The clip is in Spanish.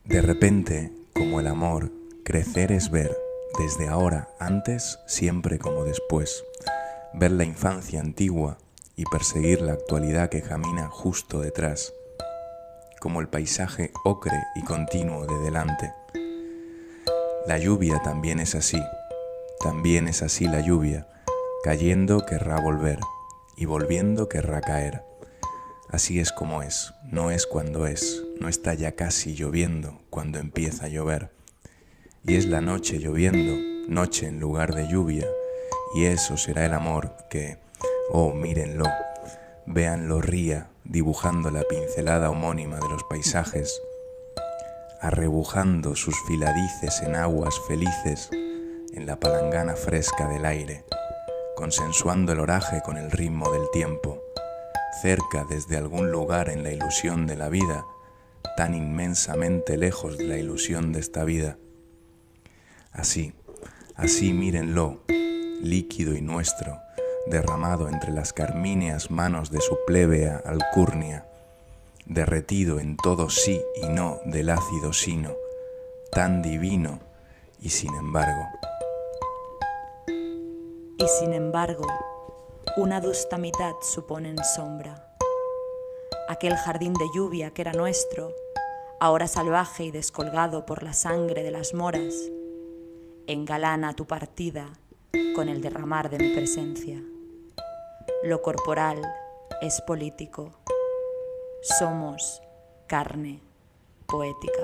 De repente, como el amor, crecer es ver, desde ahora, antes, siempre como después, ver la infancia antigua y perseguir la actualidad que camina justo detrás, como el paisaje ocre y continuo de delante. La lluvia también es así la lluvia, cayendo querrá volver y volviendo querrá caer. Así es como es, no es cuando es, no está ya casi lloviendo cuando empieza a llover. Y es la noche lloviendo, noche en lugar de lluvia, y eso será el amor que, oh, mírenlo, véanlo ría, dibujando la pincelada homónima de los paisajes, arrebujando sus filadices en aguas felices, en la palangana fresca del aire, consensuando el oraje con el ritmo del tiempo, cerca desde algún lugar en la ilusión de la vida, tan inmensamente lejos de la ilusión de esta vida. Así mírenlo, líquido y nuestro, derramado entre las carmíneas manos de su plébea alcurnia, derretido en todo sí y no del ácido sino, tan divino y sin embargo. Y sin embargo, una adusta mitad suponen sombra. Aquel jardín de lluvia que era nuestro, ahora salvaje y descolgado por la sangre de las moras, engalana tu partida con el derramar de mi presencia. Lo corporal es político. Somos carne poética.